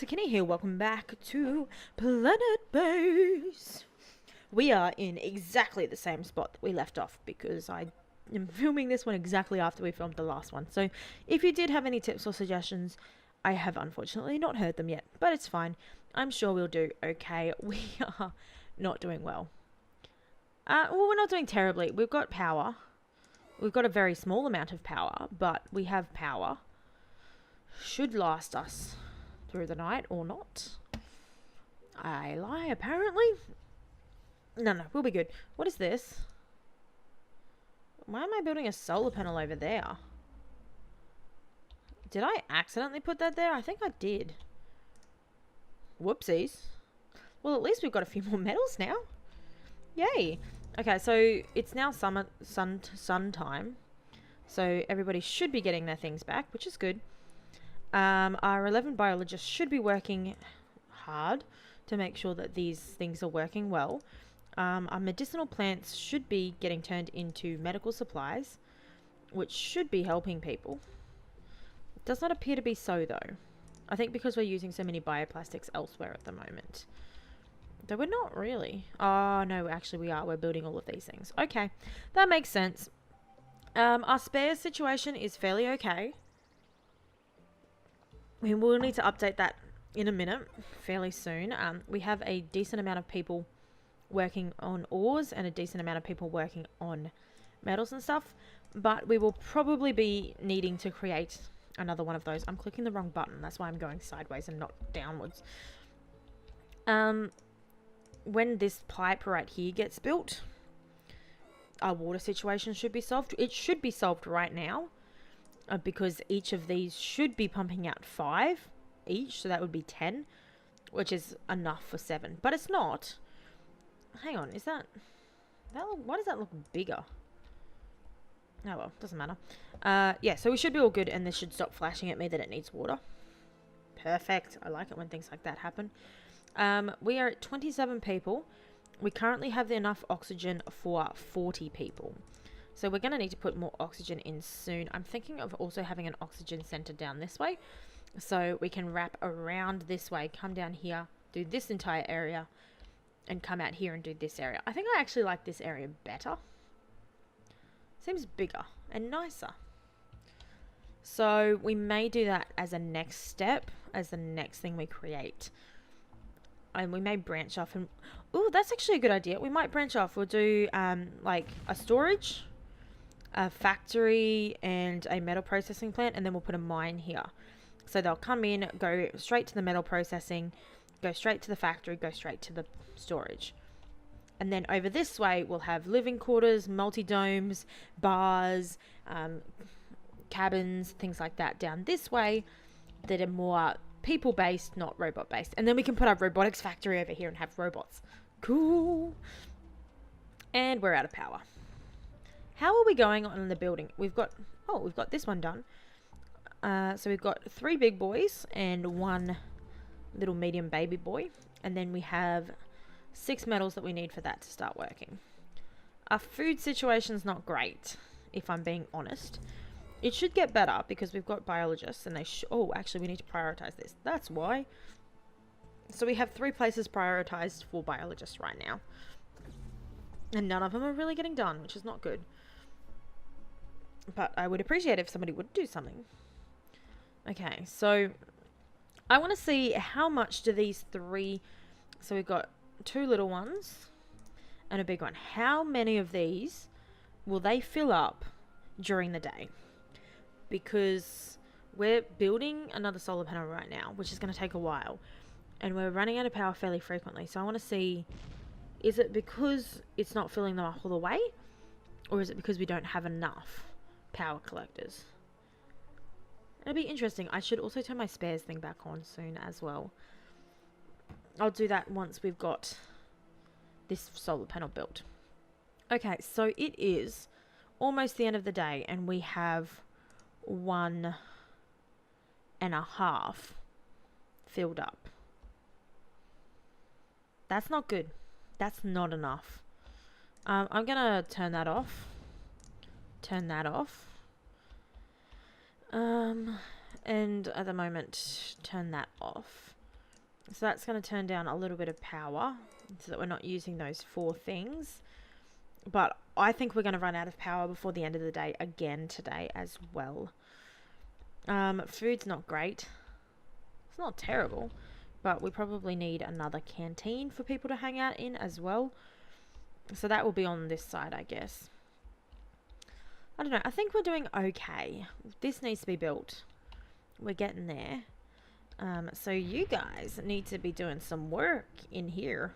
Akinea here. Welcome back to Planet Base. We are in exactly the same spot that we left off because I am filming this one exactly after we filmed the last one. So if you did have any tips or suggestions, I have unfortunately not heard them yet, but it's fine. I'm sure we'll do okay. We are not doing well. Well, we're not doing terribly. We've got power. We've got a very small amount of power, but we have power. Should last us through the night or not. I lie, apparently. No, we'll be good. What is this? Why am I building a solar panel over there? Did I accidentally put that there? I think I did. Whoopsies. Well, at least we've got a few more metals now. Yay. Okay, so it's now sun time. So everybody should be getting their things back, which is good. Our 11 biologists should be working hard to make sure that these things are working well. Our medicinal plants should be getting turned into medical supplies, which should be helping people. It does not appear to be so, though. I think because we're using so many bioplastics elsewhere at the moment. Though we're not really. Oh, no, actually we are. We're building all of these things. Okay, that makes sense. Our spares situation is fairly okay. We will need to update that in a minute, fairly soon. We have a decent amount of people working on ores and a decent amount of people working on metals and stuff, but we will probably be needing to create another one of those. I'm clicking the wrong button, that's why I'm going sideways and not downwards. When this pipe right here gets built, our water situation should be solved. It should be solved right now. Because each of these should be pumping out 5 each, so that would be 10, which is enough for 7, but it's not. Hang on, is that why does that look bigger? Oh well, doesn't matter. Yeah, so we should be all good, and this should stop flashing at me that it needs water. Perfect. I like it when things like that happen. We are at 27 people. We currently have enough oxygen for 40 people. So we're going to need to put more oxygen in soon. I'm thinking of also having an oxygen center down this way. So we can wrap around this way, come down here, do this entire area, and come out here and do this area. I think I actually like this area better. Seems bigger and nicer. So we may do that as a next step, as the next thing we create. And we may branch off and... Oh, that's actually a good idea. We might branch off. We'll do like a storage, a factory, and a metal processing plant, and then we'll put a mine here. So they'll come in, go straight to the metal processing, go straight to the factory, go straight to the storage. And then over this way, we'll have living quarters, multi-domes, bars, cabins, things like that down this way that are more people-based, not robot-based. And then we can put our robotics factory over here and have robots. Cool. And we're out of power. How are we going on in the building? We've got this one done. So we've got 3 big boys and 1 little medium baby boy. And then we have 6 metals that we need for that to start working. Our food situation's not great, if I'm being honest. It should get better because we've got biologists and they oh, actually we need to prioritize this. That's why. So we have 3 places prioritized for biologists right now. And none of them are really getting done, which is not good. But I would appreciate if somebody would do something. Okay, so I want to see how much do these 3... So we've got 2 little ones and a big one. How many of these will they fill up during the day? Because we're building another solar panel right now, which is going to take a while. And we're running out of power fairly frequently. So I want to see, is it because it's not filling them up all the way? Or is it because we don't have enough power collectors? It'll be interesting. I should also turn my spares thing back on soon as well. I'll do that once we've got this solar panel built. Okay, so it is almost the end of the day and we have 1.5 filled up. That's not good. That's not enough. I'm gonna turn that off. Turn that off. And at the moment, turn that off. So that's going to turn down a little bit of power so that we're not using those 4 things. But I think we're going to run out of power before the end of the day again today as well. Food's not great. It's not terrible, but we probably need another canteen for people to hang out in as well. So that will be on this side, I guess. I don't know. I think we're doing okay. This needs to be built. We're getting there. So you guys need to be doing some work in here.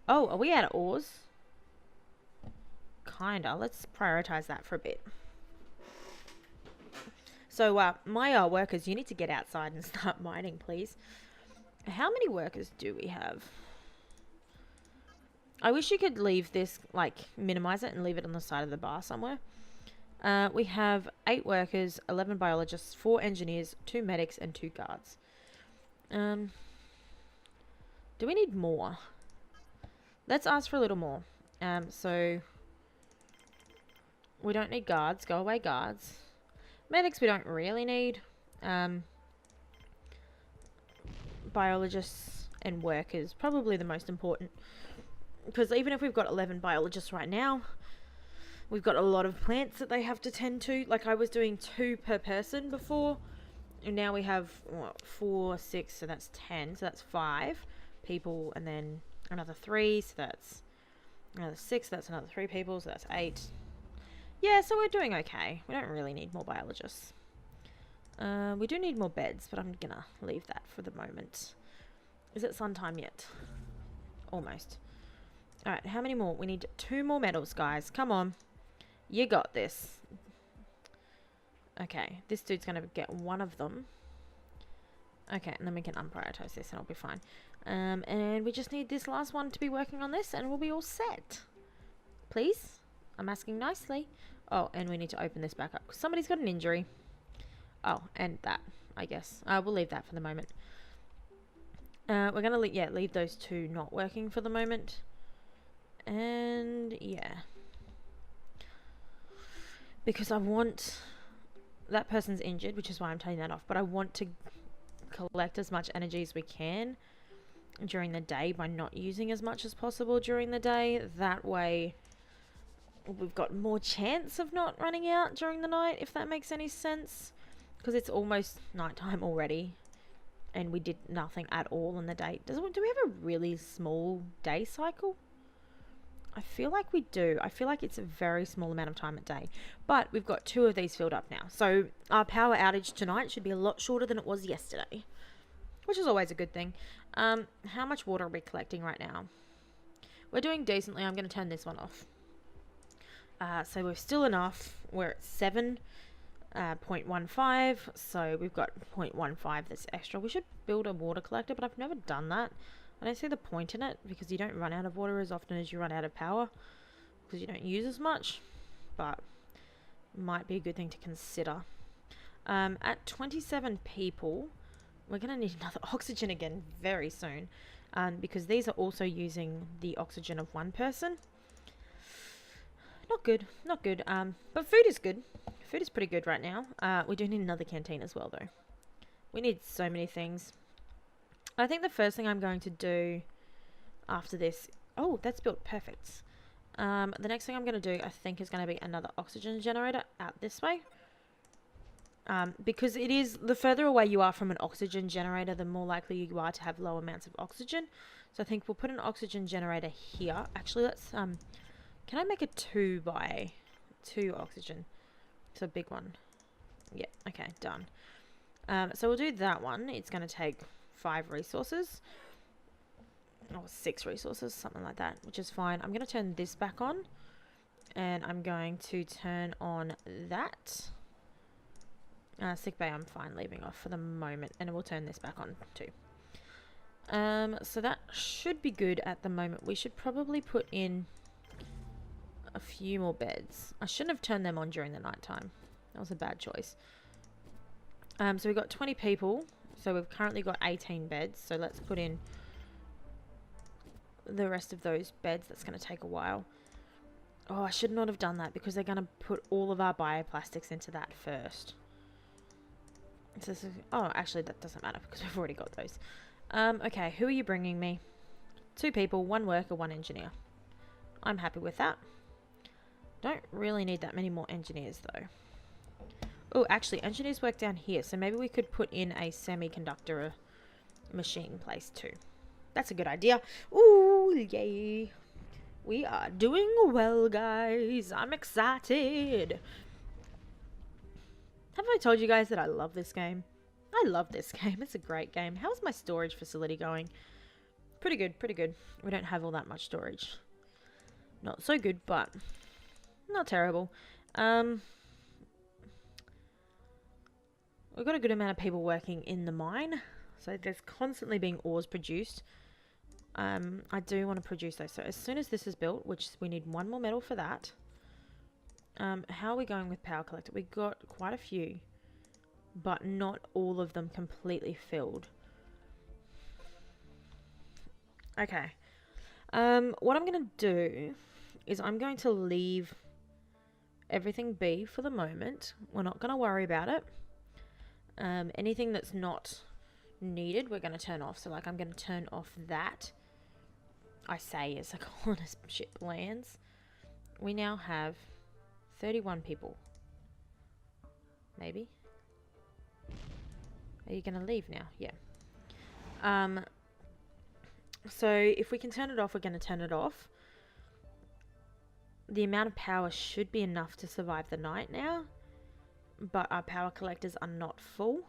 Oh, are we out of ores? Kinda. Let's prioritize that for a bit. So, my workers, you need to get outside and start mining, please. How many workers do we have? I wish you could leave this, like, minimize it and leave it on the side of the bar somewhere. We have 8 workers, 11 biologists, 4 engineers, 2 medics, and 2 guards. Do we need more? Let's ask for a little more. So we don't need guards. Go away, guards. Medics we don't really need. Biologists and workers, probably the most important. Because even if we've got 11 biologists right now, we've got a lot of plants that they have to tend to. Like I was doing 2 per person before. And now we have, what, 4, 6, so that's 10. So that's 5 people, and then another 3, so that's another 6, so that's another 3 people, so that's 8. Yeah, so we're doing okay. We don't really need more biologists. We do need more beds, but I'm gonna leave that for the moment. Is it sun time yet? Almost. Alright, how many more? We need 2 more medals, guys. Come on. You got this. Okay, this dude's going to get 1 of them. Okay, and then we can unprioritize this and it'll be fine. And we just need this last one to be working on this and we'll be all set. Please? I'm asking nicely. Oh, and we need to open this back up because somebody's got an injury. Oh, and that, I guess. We'll leave that for the moment. We're going to leave those 2 not working for the moment. And, yeah. Because I want... That person's injured, which is why I'm taking that off. But I want to collect as much energy as we can during the day by not using as much as possible during the day. That way, we've got more chance of not running out during the night, if that makes any sense. Because it's almost nighttime already. And we did nothing at all in the day. Do we have a really small day cycle? I feel like we do. I feel like it's a very small amount of time a day. But we've got 2 of these filled up now. So our power outage tonight should be a lot shorter than it was yesterday. Which is always a good thing. How much water are we collecting right now? We're doing decently. I'm going to turn this one off. So we're still enough. We're at 7.15. So we've got 0.15 that's extra. We should build a water collector, but I've never done that. I don't see the point in it because you don't run out of water as often as you run out of power because you don't use as much, but might be a good thing to consider. At 27 people, we're going to need another oxygen again very soon because these are also using the oxygen of 1 person. Not good, not good. But food is good. Food is pretty good right now. We do need another canteen as well though. We need so many things. I think the first thing I'm going to do after this... Oh, that's built perfect. The next thing I'm going to do, I think, is going to be another oxygen generator out this way. Because it is... The further away you are from an oxygen generator, the more likely you are to have low amounts of oxygen. So I think we'll put an oxygen generator here. Actually, let's... Can I make a 2 by 2 oxygen? It's a big one. Yeah, okay, done. So we'll do that one. It's going to take 5 resources. Or 6 resources, something like that, which is fine. I'm going to turn this back on. And I'm going to turn on that. Sick bay I'm fine leaving off for the moment. And we'll turn this back on too. So that should be good at the moment. We should probably put in a few more beds. I shouldn't have turned them on during the night time. That was a bad choice. So we've got 20 people. So we've currently got 18 beds. So let's put in the rest of those beds. That's going to take a while. Oh, I should not have done that because they're going to put all of our bioplastics into that first. So oh, actually that doesn't matter because we've already got those. Okay, who are you bringing me? 2 people, 1 worker, 1 engineer. I'm happy with that. Don't really need that many more engineers though. Oh, actually, engineers work down here, so maybe we could put in a semiconductor machine place too. That's a good idea. Ooh, yay. We are doing well, guys. I'm excited. Have I told you guys that I love this game? I love this game. It's a great game. How's my storage facility going? Pretty good, pretty good. We don't have all that much storage. Not so good, but not terrible. We've got a good amount of people working in the mine. So there's constantly being ores produced. I do want to produce those. So as soon as this is built, which we need 1 more metal for that. How are we going with power collector? We got quite a few, but not all of them completely filled. Okay. What I'm going to do is I'm going to leave everything be for the moment. We're not going to worry about it. Anything that's not needed, we're going to turn off. So, like, I'm going to turn off that. I say as a colonist ship lands. We now have 31 people. Maybe. Are you going to leave now? Yeah. So if we can turn it off, we're going to turn it off. The amount of power should be enough to survive the night now. But our power collectors are not full.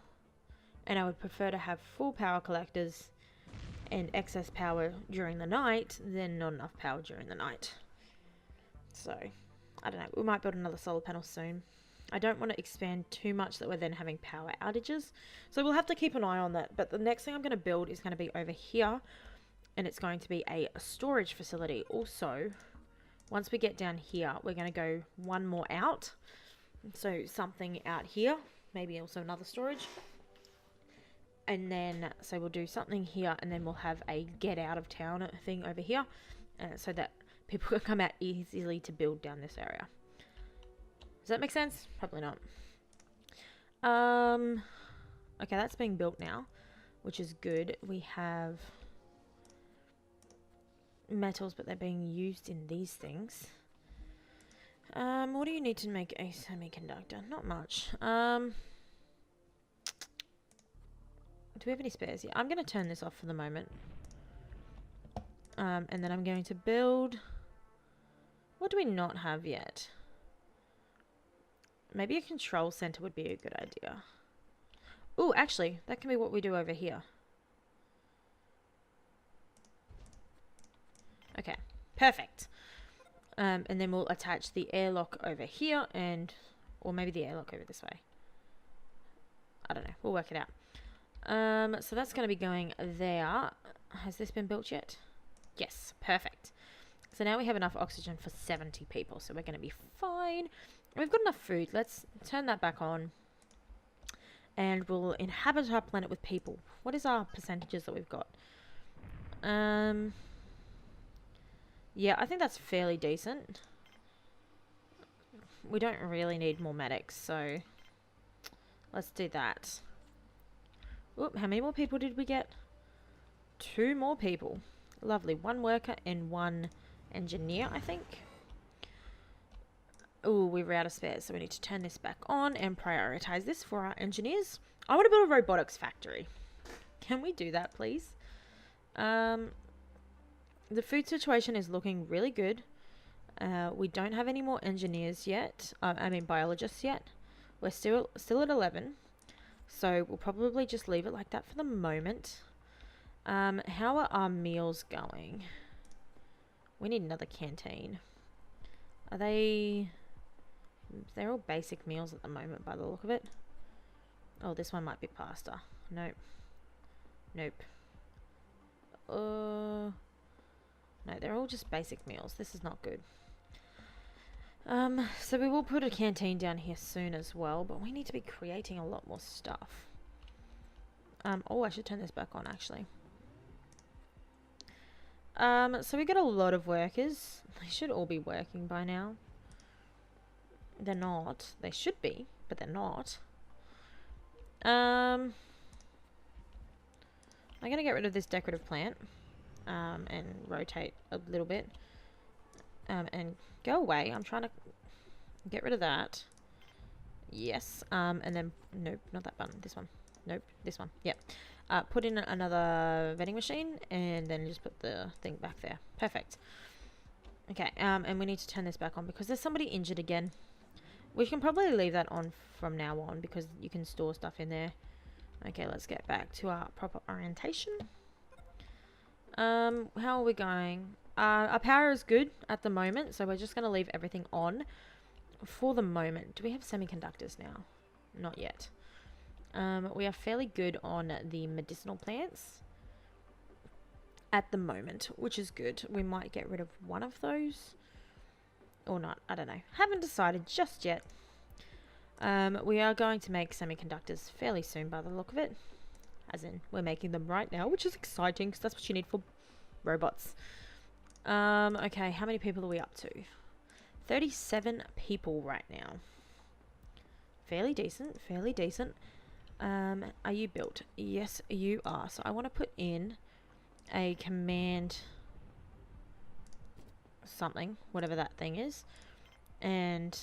And I would prefer to have full power collectors and excess power during the night than not enough power during the night. So, I don't know. We might build another solar panel soon. I don't want to expand too much that we're then having power outages. So we'll have to keep an eye on that. But the next thing I'm going to build is going to be over here. And it's going to be a storage facility. Also, once we get down here, we're going to go 1 more out. So something out here. Maybe also another storage. And then, so we'll do something here. And then we'll have a get out of town thing over here. So that people can come out easily to build down this area. Does that make sense? Probably not. Okay, that's being built now, which is good. We have metals, but they're being used in these things. What do you need to make a semiconductor? Not much. Do we have any spares? Yeah, I'm going to turn this off for the moment. And then I'm going to build... What do we not have yet? Maybe a control center would be a good idea. Oh, actually, that can be what we do over here. Okay, perfect. And then we'll attach the airlock over here and... Or maybe the airlock over this way. I don't know. We'll work it out. So that's going to be going there. Has this been built yet? Yes, perfect. So now we have enough oxygen for 70 people. So we're going to be fine. We've got enough food. Let's turn that back on. And we'll inhabit our planet with people. What is our percentages that we've got? Yeah, I think that's fairly decent. We don't really need more medics, so let's do that. Oop, how many more people did we get? 2 more people. Lovely. 1 worker and 1 engineer, I think. Oh, we were out of spares, so we need to turn this back on and prioritize this for our engineers. I want to build a robotics factory. Can we do that, please? The food situation is looking really good. We don't have any more engineers yet. I mean biologists yet. We're still at 11. So we'll probably just leave it like that for the moment. How are our meals going? We need another canteen. Are they... They're all basic meals at the moment by the look of it. Oh, this one might be pasta. Nope. Nope. No, they're all just basic meals. This is not good. So we will put a canteen down here soon as well, but we need to be creating a lot more stuff. Oh, I should turn this back on actually. So we got a lot of workers. They should all be working by now. They're not. They should be, but they're not. I'm going to get rid of this decorative plant and rotate a little bit and go away. I'm trying to get rid of that. Yes. And then, nope, not that button. This one. Nope, this one. Yep. Put in another vending machine and then just put the thing back there. Perfect. Okay, and we need to turn this back on because there's somebody injured again. We can probably leave that on from now on because you can store stuff in there. Okay, let's get back to our proper orientation. How are we going? Our power is good at the moment, so we're just going to leave everything on for the moment. Do we have semiconductors now? Not yet. We are fairly good on the medicinal plants at the moment, which is good. We might get rid of one of those or not. I don't know. Haven't decided just yet. We are going to make semiconductors fairly soon by the look of it. As in, we're making them right now, which is exciting because that's what you need for robots. Okay, how many people are we up to? 37 people right now. Fairly decent, fairly decent. Are you built? Yes, you are. So I want to put in a command something, whatever that thing is, and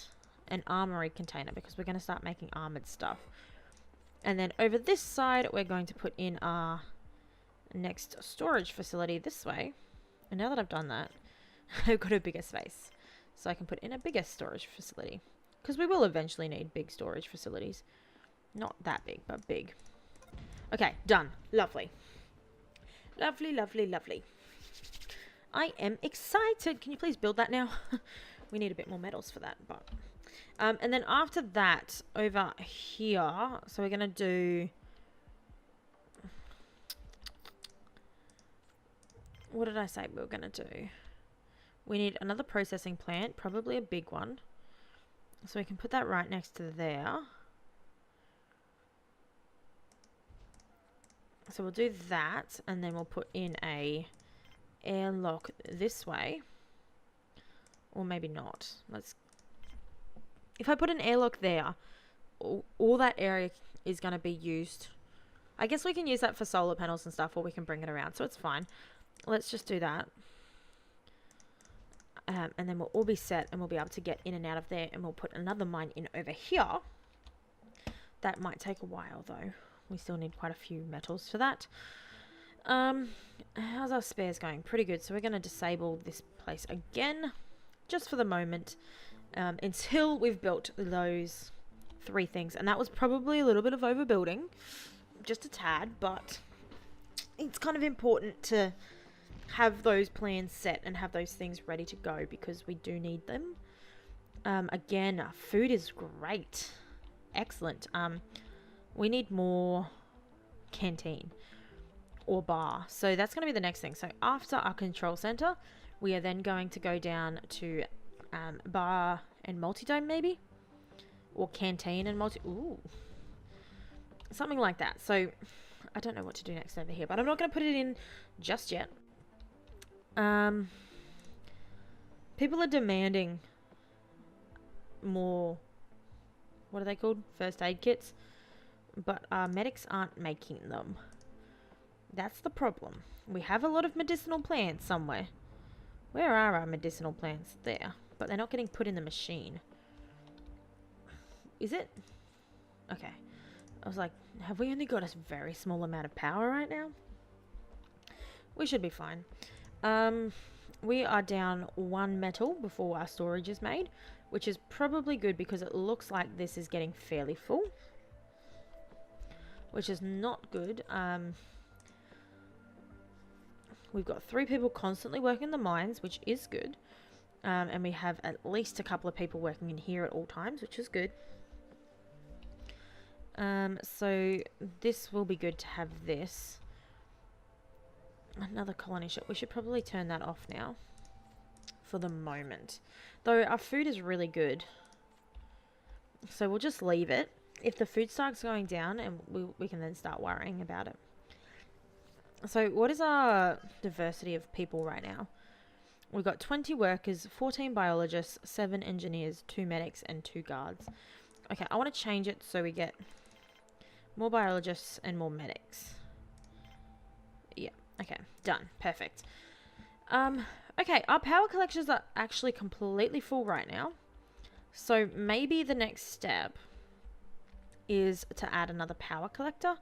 an armory container because we're going to start making armored stuff. And then over this side, we're going to put in our next storage facility this way. And now that I've done that, I've got a bigger space. So I can put in a bigger storage facility. Because we will eventually need big storage facilities. Not that big, but big. Okay, done. Lovely. Lovely, lovely, lovely. I am excited. Can you please build that now? We need a bit more metals for that, but... and then after that, over here, so we're going to do... What did I say we were going to do? We need another processing plant, probably a big one. So we can put that right next to there. So we'll do that, and then we'll put in a airlock this way. Or maybe not. Let's... If I put an airlock there, all that area is going to be used. I guess we can use that for solar panels and stuff, or we can bring it around, so it's fine. Let's just do that. And then we'll all be set, and we'll be able to get in and out of there, and we'll put another mine in over here. That might take a while, though. We still need quite a few metals for that. How's our spares going? Pretty good. So we're going to disable this place again, just for the moment, until we've built those 3 things. And that was probably a little bit of overbuilding, just a tad, but it's kind of important to have those plans set and have those things ready to go because we do need them. Again, food is great. Excellent. We need more canteen or bar. So that's going to be the next thing. So after our control center, we are then going to go down to bar and multi-dome maybe? Or canteen and multi... Ooh. Something like that. So I don't know what to do next over here, but I'm not going to put it in just yet. People are demanding more... What are they called? First aid kits. But our medics aren't making them. That's the problem. We have a lot of medicinal plants somewhere. Where are our medicinal plants? There. But they're not getting put in the machine. Is it? Okay. I was like, have we only got a very small amount of power right now? We should be fine. We are down 1 metal before our storage is made, which is probably good because it looks like this is getting fairly full. Which is not good. We've got 3 people constantly working the mines, which is good. And we have at least a couple of people working in here at all times, which is good. So this will be good to have this. Another colony shop. We should probably turn that off now. For the moment. Though our food is really good. So we'll just leave it. If the food starts going down, and we can then start worrying about it. So what is our diversity of people right now? We've got 20 workers, 14 biologists, 7 engineers, 2 medics, and 2 guards. Okay, I want to change it so we get more biologists and more medics. Okay, done. Perfect. Okay, our power collectors are actually completely full right now. So maybe the next step is to add another power collector.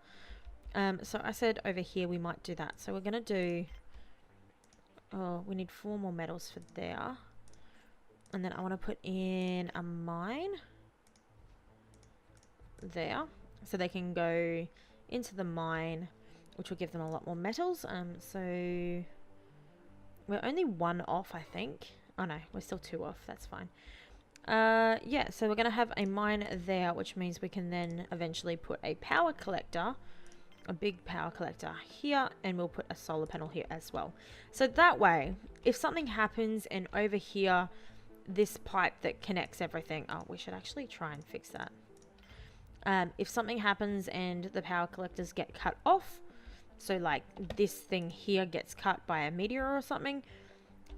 So I said over here we might do that. So we're going to do... Oh, we need 4 more metals for there. And then I want to put in a mine there. So they can go into the mine, which will give them a lot more metals. So we're only 1 off, I think. Oh no, we're still 2 off. That's fine. Yeah, so we're going to have a mine there, which means we can then eventually put a power collector, a big power collector here, and we'll put a solar panel here as well. So that way, if something happens and over here, this pipe that connects everything... Oh, we should actually try and fix that. If something happens and the power collectors get cut off, so like this thing here gets cut by a meteor or something,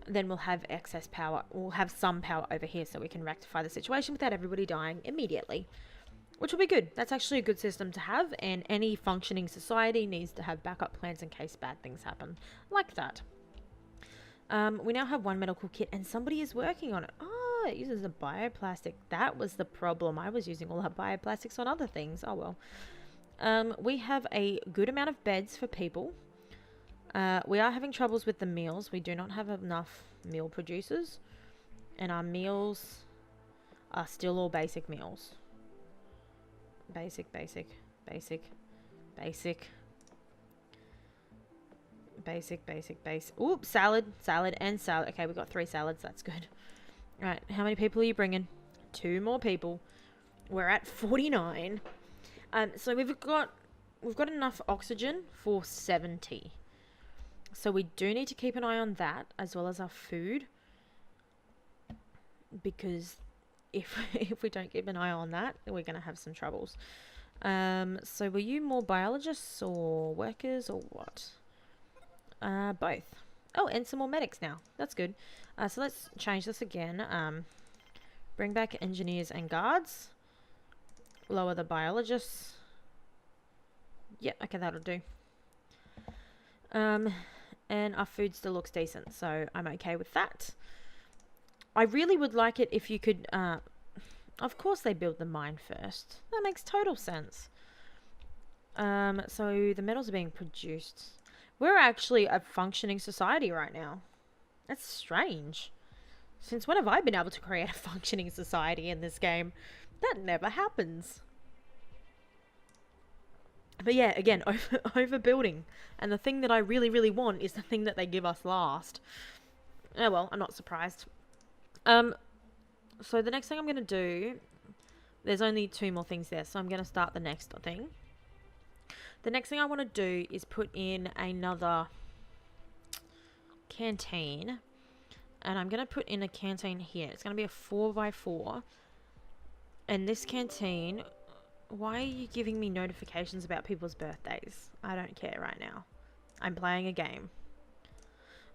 then we'll have excess power. We'll have some power over here so we can rectify the situation without everybody dying immediately, which will be good. That's actually a good system to have, and any functioning society needs to have backup plans in case bad things happen like that. We now have 1 medical kit and somebody is working on it. Oh, it uses a bioplastic. That was the problem. I was using all our bioplastics on other things. Oh well. We have a good amount of beds for people. We are having troubles with the meals. We do not have enough meal producers. And our meals are still all basic meals. Basic. Oops, salad. Okay, we've got 3 salads. That's good. Right, how many people are you bringing? 2 more people. We're at 49. So we've got enough oxygen for 70. So we do need to keep an eye on that, as well as our food. Because if we don't keep an eye on that, we're going to have some troubles. So were you more biologists or workers or what? Both. Oh, and some more medics now. That's good. So let's change this again. Bring back engineers and guards. Lower the biologists. Yeah, okay, that'll do. And our food still looks decent, so I'm okay with that. I really would like it if you could... of course they build the mine first. That makes total sense. So the metals are being produced. We're actually a functioning society right now. That's strange. Since when have I been able to create a functioning society in this game? That never happens. But yeah, again, overbuilding. And the thing that I really, really want is the thing that they give us last. Oh well, I'm not surprised. So the next thing I'm going to do... There's only 2 more things there, so I'm going to start the next thing. The next thing I want to do is put in another canteen. And I'm going to put in a canteen here. It's going to be a 4x4. And this canteen... Why are you giving me notifications about people's birthdays? I don't care right now. I'm playing a game.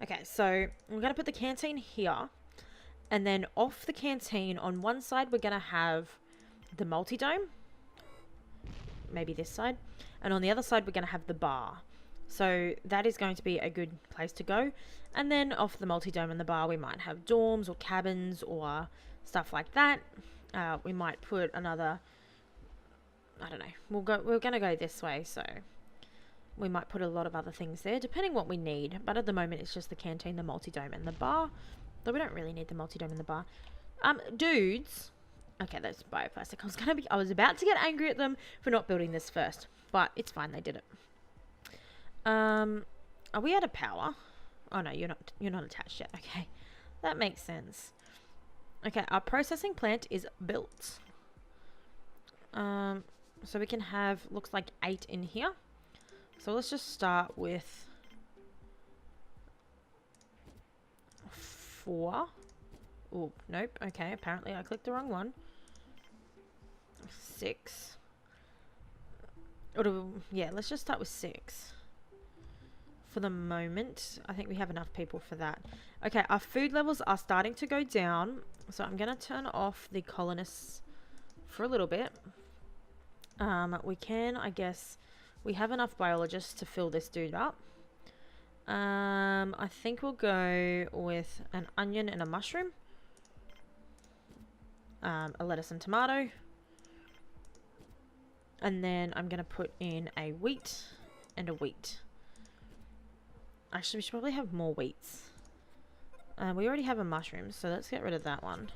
Okay, so we're going to put the canteen here. And then off the canteen, on one side, we're going to have the multi-dome. Maybe this side. And on the other side, we're going to have the bar. So that is going to be a good place to go. And then off the multi-dome and the bar, we might have dorms or cabins or stuff like that. We might put another... I don't know. We're going to go this way, so we might put a lot of other things there, depending what we need. But at the moment, it's just the canteen, the multi-dome, and the bar. Though we don't really need the multi-dome and the bar. Dudes. Okay, that's bioplastic. I was about to get angry at them for not building this first, but it's fine. They did it. Are we out of power? Oh no, you're not attached yet. Okay, that makes sense. Okay, our processing plant is built. So we can have, looks like 8 in here. So let's just start with 4. Oh, nope. Okay, apparently I clicked the wrong one. 6. Yeah, let's just start with 6. For the moment, I think we have enough people for that. Okay, our food levels are starting to go down. So I'm going to turn off the colonists for a little bit. We can, I guess, we have enough biologists to fill this dude up. I think we'll go with an onion and a mushroom. A lettuce and tomato. And then I'm going to put in a wheat and a wheat. Actually, we should probably have more wheats. We already have a mushroom, so let's get rid of that one.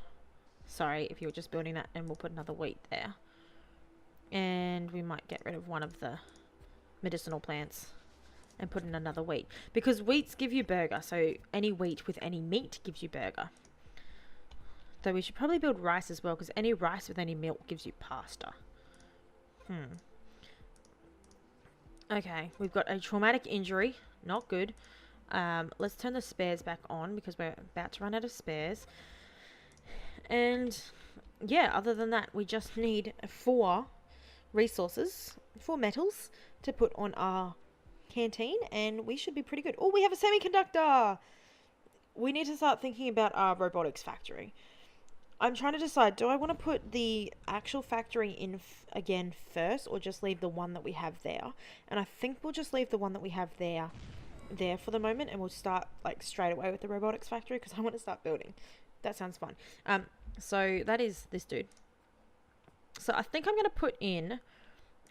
Sorry if you were just building that, and we'll put another wheat there. And we might get rid of one of the medicinal plants and put in another wheat. Because wheats give you burger, so any wheat with any meat gives you burger. Though we should probably build rice as well, because any rice with any milk gives you pasta. Okay, we've got a traumatic injury. Not good. Let's turn the spares back on, because we're about to run out of spares. And yeah, other than that, we just need 4 resources, 4 metals to put on our canteen, and we should be pretty good. Oh, we have a semiconductor! We need to start thinking about our robotics factory. I'm trying to decide, do I want to put the actual factory in again first, or just leave the one that we have there? And I think we'll just leave the one that we have there for the moment, and we'll start like straight away with the robotics factory, because I want to start building. That sounds fun. So that is this dude. So I think I'm going to put in,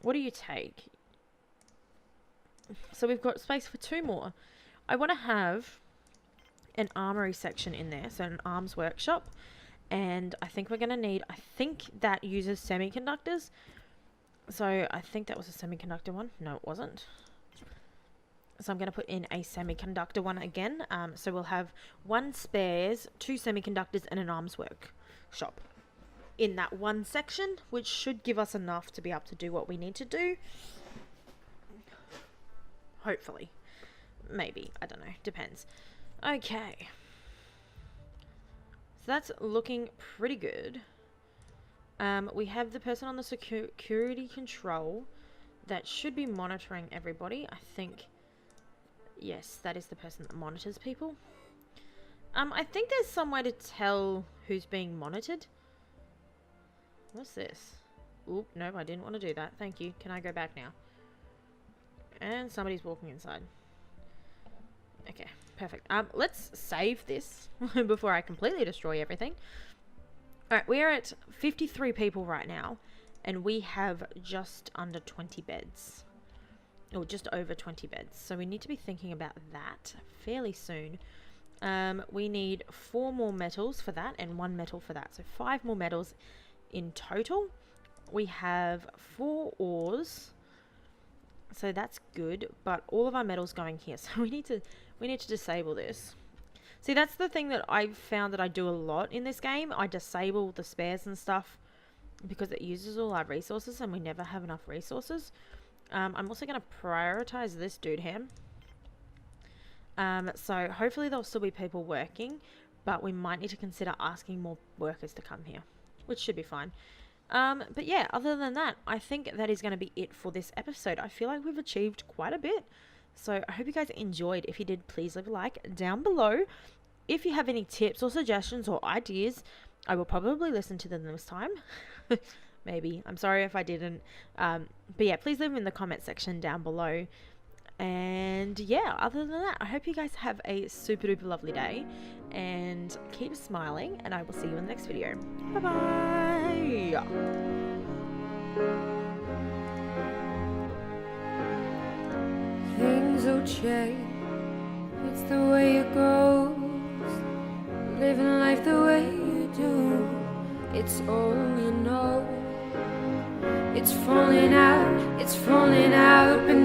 what do you take? So we've got space for 2 more. I want to have an armory section in there, so an arms workshop. And I think we're going to need, I think that uses semiconductors. So I think that was a semiconductor one. No, it wasn't. So I'm going to put in a semiconductor one again. So we'll have 1 spares, 2 semiconductors, and an arms workshop in that one section, which should give us enough to be able to do what we need to do. Hopefully. Maybe. I don't know. Depends. Okay. So that's looking pretty good. We have the person on the security control that should be monitoring everybody. I think, yes, that is the person that monitors people. I think there's some way to tell who's being monitored. What's this? Oop, no, I didn't want to do that. Thank you. Can I go back now? And somebody's walking inside. Okay, perfect. Let's save this before I completely destroy everything. Alright, we're at 53 people right now, and we have just under 20 beds. Or just over 20 beds. So we need to be thinking about that fairly soon. We need 4 more metals for that, and 1 metal for that. So 5 more metals in total. We have 4 ores. So that's good, but all of our metal's going here. So we need to disable this. See, that's the thing that I've found that I do a lot in this game. I disable the spares and stuff because it uses all our resources, and we never have enough resources. I'm also going to prioritize this dude here. So hopefully there'll still be people working, but we might need to consider asking more workers to come here, which should be fine. But yeah, other than that, I think that is going to be it for this episode. I feel like we've achieved quite a bit. So I hope you guys enjoyed. If you did, please leave a like down below. If you have any tips or suggestions or ideas, I will probably listen to them this time. Maybe. I'm sorry if I didn't. But yeah, please leave them in the comment section down below. And yeah, other than that, I hope you guys have a super duper lovely day and keep smiling, and I will see you in the next video. Bye bye. Things will change, it's the way it goes. Living life the way you do, it's all you know. It's falling out, but